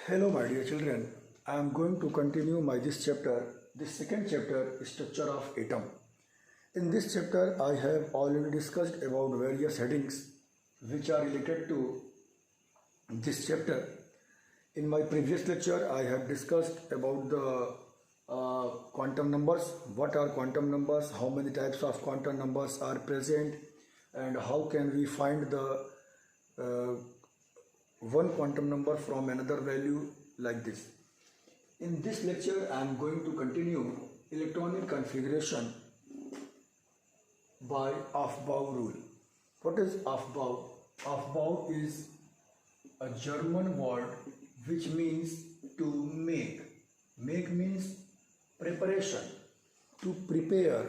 Hello, my dear children. I am going to continue this chapter. This second chapter, structure of atom. In this chapter, I have already discussed about various headings which are related to this chapter. In my previous lecture, I have discussed about the quantum numbers. What are quantum numbers? How many types of quantum numbers are present? And how can we find the one quantum number from another value like this. In this lecture, I am going to continue electronic configuration by Aufbau rule. What is Aufbau? Aufbau is a German word which means to make. Make means preparation, to prepare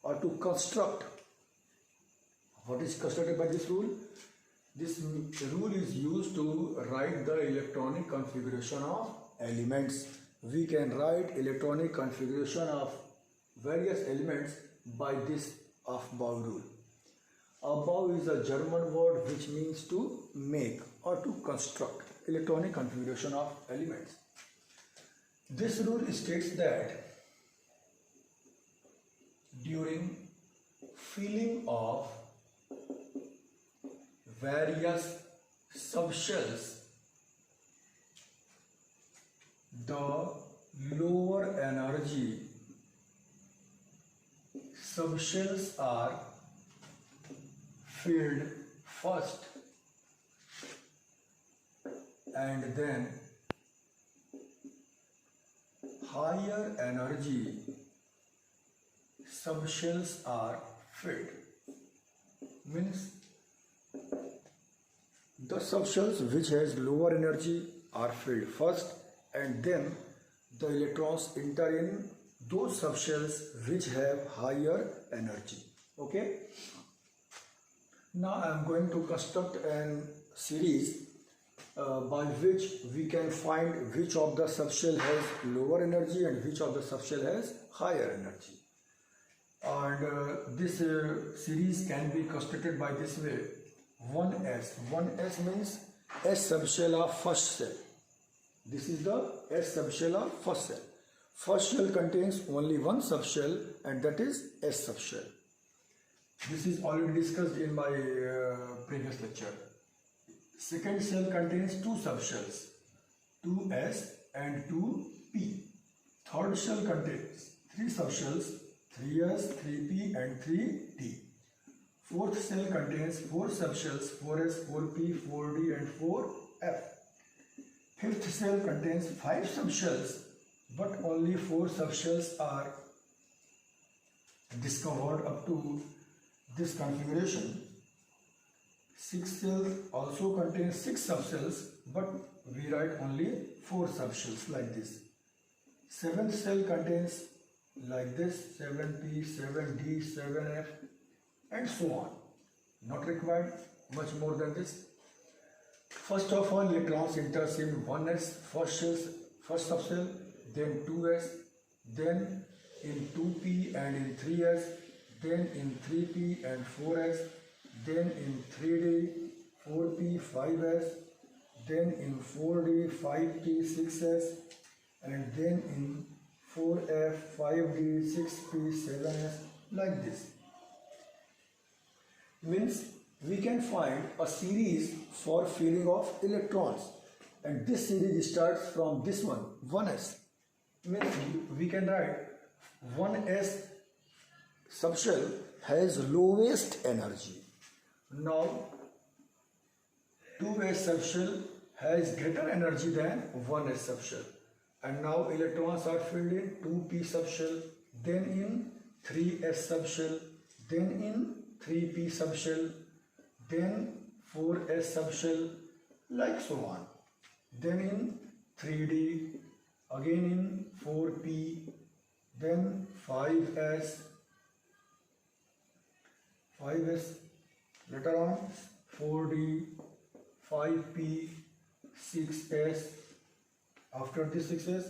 or to construct. What is constructed by this rule? This rule is used to write the electronic configuration of elements. We can write electronic configuration of various elements by this Aufbau rule. Aufbau is a German word which means to make or to construct electronic configuration of elements. This rule states that during filling of various subshells, the lower energy subshells are filled first and then higher energy subshells are filled. Means the subshells which has lower energy are filled first and then the electrons enter in those subshells which have higher energy. Okay. Now I am going to construct a series by which we can find which of the subshell has lower energy and which of the subshell has higher energy. And this series can be constructed by this way. 1s. 1s means S subshell of first cell. This is the S subshell of first cell. First shell contains only one subshell and that is S subshell. This is already discussed in my previous lecture. Second cell contains two subshells, 2s and 2p. Third shell contains three subshells, 3s, 3p and 3d. Fourth cell contains four subshells, 4s, 4p, 4d and 4f. Fifth cell contains five subshells, but only four subshells are discovered up to this configuration. Sixth cell also contains six subshells, but we write only four subshells like this. Seventh cell contains like this, 7p, 7d, 7f and so on. Not required much more than this. First of all, electrons enters in 1s, first subshell, then 2s, then in 2p and in 3s, then in 3p and 4s, then in 3d, 4p, 5s, then in 4d, 5p, 6s, and then in 4f, 5d, 6p, 7s, like this. Means we can find a series for filling of electrons, and this series starts from this one, 1s. Means we can write 1s subshell has lowest energy. Now 2s subshell has greater energy than 1s subshell, and now electrons are filled in 2p subshell, then in 3s subshell, then in 3p subshell, then 4s subshell, like so on. Then in 3d, again in 4p, then 5s, later on 4d, 5p, 6s, after this 6s,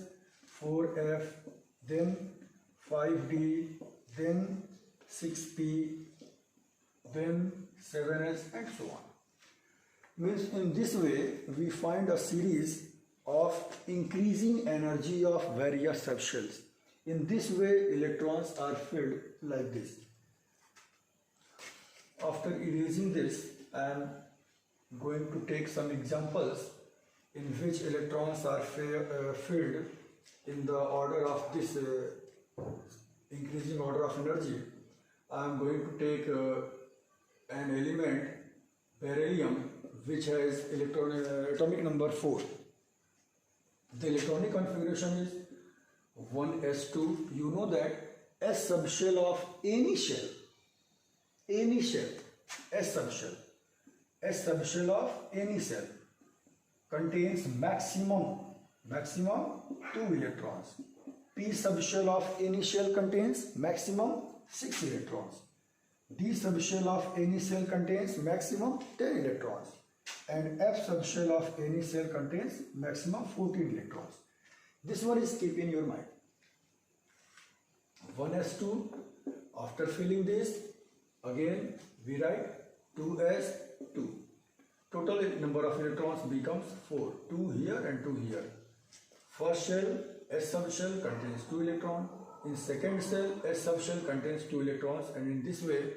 4f, then 5d, then 6p, then 7s and so on. Means in this way we find a series of increasing energy of various subshells. In this way, electrons are filled like this. After erasing this, I am going to take some examples in which electrons are filled in the order of this increasing order of energy. I am going to take an element beryllium which has atomic number 4. The electronic configuration is 1s2. You know that S subshell of any shell, S subshell of any cell contains maximum 2 electrons. P subshell of any shell contains maximum 6 electrons. D subshell of any cell contains maximum 10 electrons. And F subshell of any cell contains maximum 14 electrons. This one is keep in your mind. 1s2. After filling this, again we write 2s2. Total number of electrons becomes 4. 2 here and 2 here. First shell, S subshell contains 2 electrons. In second cell, S subshell contains 2 electrons, and in this way,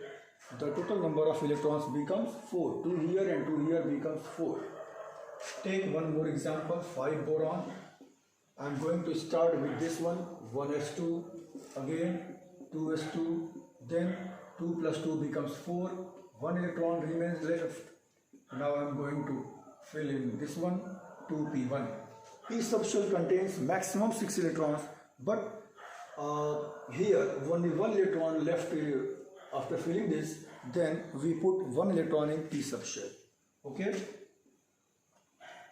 the total number of electrons becomes 4. 2 here and 2 here becomes 4. Take one more example, 5 boron. I am going to start with this one, 1s2, again 2s2, then 2 plus 2 becomes 4. 1 electron remains left. Now I am going to fill in this one, 2p1. P subshell contains maximum 6 electrons, but here only 1 electron left after filling this. Then we put 1 electron in P subshell. Okay.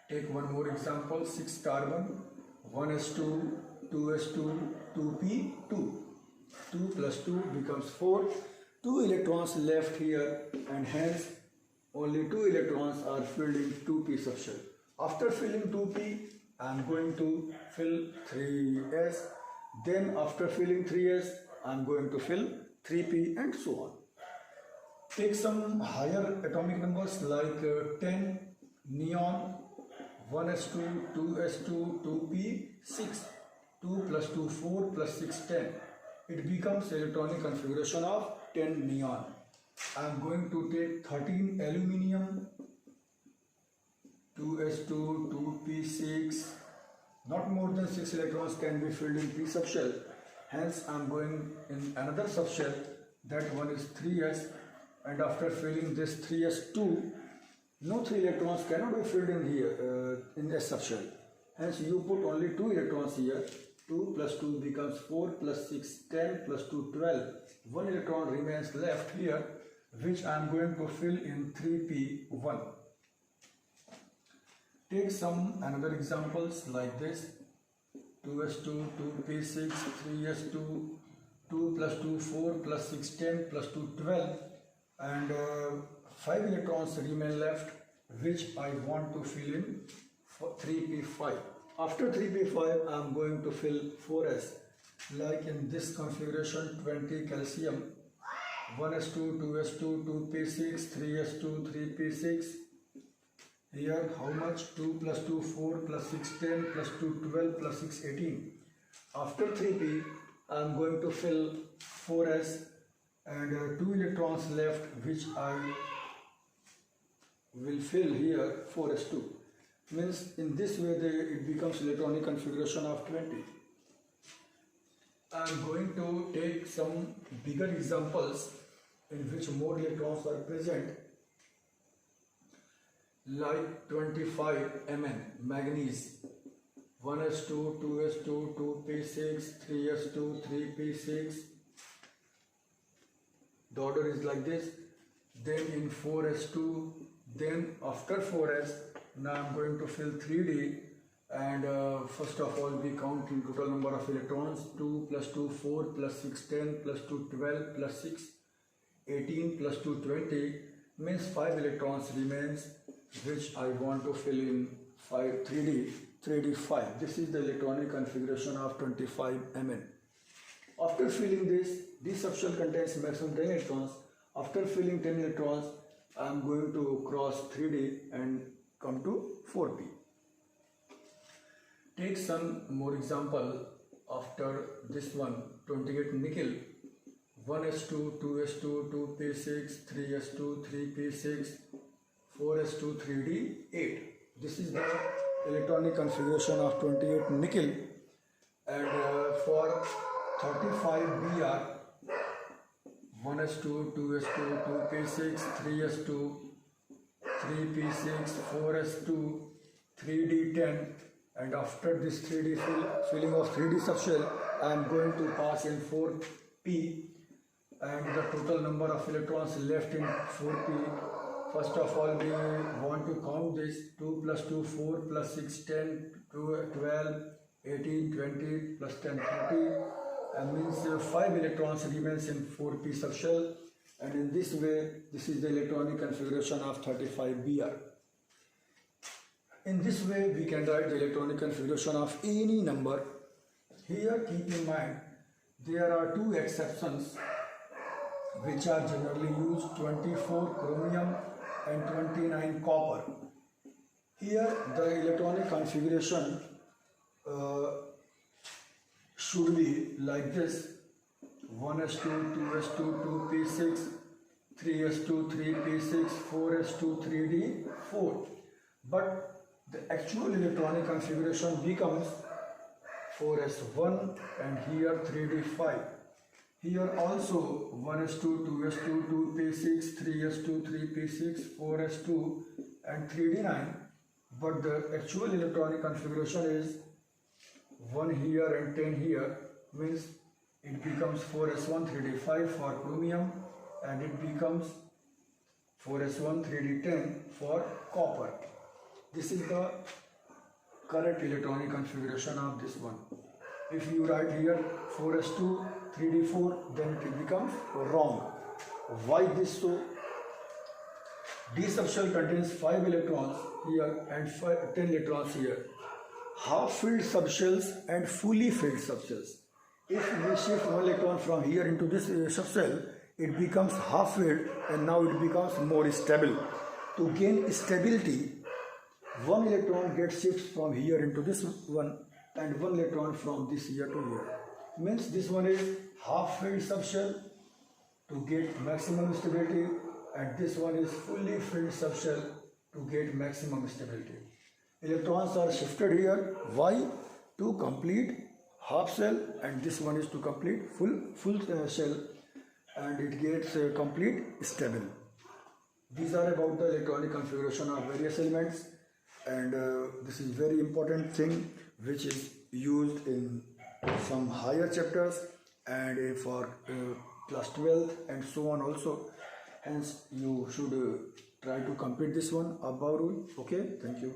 Take one more example, 6 carbon, 1s2, 2s2, 2p2. 2 plus 2 becomes 4. 2 electrons left here, and hence only 2 electrons are filled in 2p subshell. After filling 2p, I am going to fill 3s. Then after filling 3s, I am going to fill 3p and so on. Take some higher atomic numbers like 10 neon, 1s2, 2s2, 2p, 6. 2 plus 2, 4 plus 6, 10. It becomes electronic configuration of 10 neon. I am going to take 13 aluminium, 2s2, 2p6. Not more than 6 electrons can be filled in p subshell. Hence I am going in another subshell. That one is 3s, and after filling this 3s2, no 3 electrons cannot be filled in here in S subshell. Hence you put only 2 electrons here. 2 plus 2 becomes 4 plus 6, 10 plus 2, 12. 1 electron remains left here, which I am going to fill in 3p1. Take some another examples like this, 2s2, 2p6, 3s2, 2 plus 2, 4 plus 6, 10 plus 2, 12, and 5 electrons remain left, which I want to fill in 3p5. After 3p5, I am going to fill 4s, like in this configuration, 20 calcium, 1s2, 2s2, 2p6, 3s2, 3p6. Here how much? 2 plus 2, 4 plus 6, 10 plus 2, 12 plus 6, 18. After 3p, I am going to fill 4s and 2 electrons left, which I will fill here 4s2. Means in this way it becomes electronic configuration of 20. I am going to take some bigger examples in which more electrons are present, like 25 Mn manganese, 1s2, 2s2, 2p6, 3s2, 3p6. The order is like this. Then in 4s2, then after 4s, now I am going to fill 3d, and first of all we count in total number of electrons. 2 plus 2, 4 plus 6, 10 plus 2, 12 plus 6, 18 plus 2, 20, means 5 electrons remains, which I want to fill in 3d 5. This is the electronic configuration of 25 Mn. After filling this subshell contains maximum 10 electrons. After filling 10 electrons, I am going to cross 3d and come to 4p. take some more example after this one. 28 nickel, 1s2, 2s2, 2p6, 3s2, 3p6, 4s2, 3d8. This is the electronic configuration of 28 nickel, and for 35Br, 1s2, 2s2, 2p6, 3s2, 3p6, 4s2, 3d10, and after this 3d filling of 3d subshell, I am going to pass in 4p, and the total number of electrons left in 4p. First of all, we want to count this. 2 plus 2, 4 plus 6, 10, 12, 18, 20 plus 10, 30, and means 5 electrons remains in 4p subshell, and in this way, this is the electronic configuration of 35Br. In this way, we can write the electronic configuration of any number. Here, keep in mind, there are two exceptions which are generally used: 24 chromium and 29 copper. Here, the electronic configuration should be like this: 1s2, 2s2, 2p6, 3s2, 3p6, 4s2, 3d4. But the actual electronic configuration becomes 4s1 and here 3d5. Here also 1s2, 2s2, 2p6, 3s2, 3p6, 4s2 and 3d9. But the actual electronic configuration is 1 here and 10 here, means it becomes 4s1, 3d5 for chromium, and it becomes 4s1, 3d10 for copper. This is the correct electronic configuration of this one. If you write here 4s2, 3d4, then it becomes wrong. Why this so? D subshell contains 5 electrons here and 10 electrons here. Half-filled subshells and fully filled subshells. If we shift one electron from here into this subshell, it becomes half-filled and now it becomes more stable. To gain stability, one electron gets shifted from here into this one and one electron from this here to here. Means this one is half-filled subshell to get maximum stability, and this one is fully filled subshell to get maximum stability. Electrons are shifted here. Why? To complete half shell, and this one is to complete full shell, and it gets complete stable. These are about the electronic configuration of various elements, and this is very important thing which is used in some higher chapters and for class 12 and so on also. Hence you should try to complete this one above rule. Okay, thank you.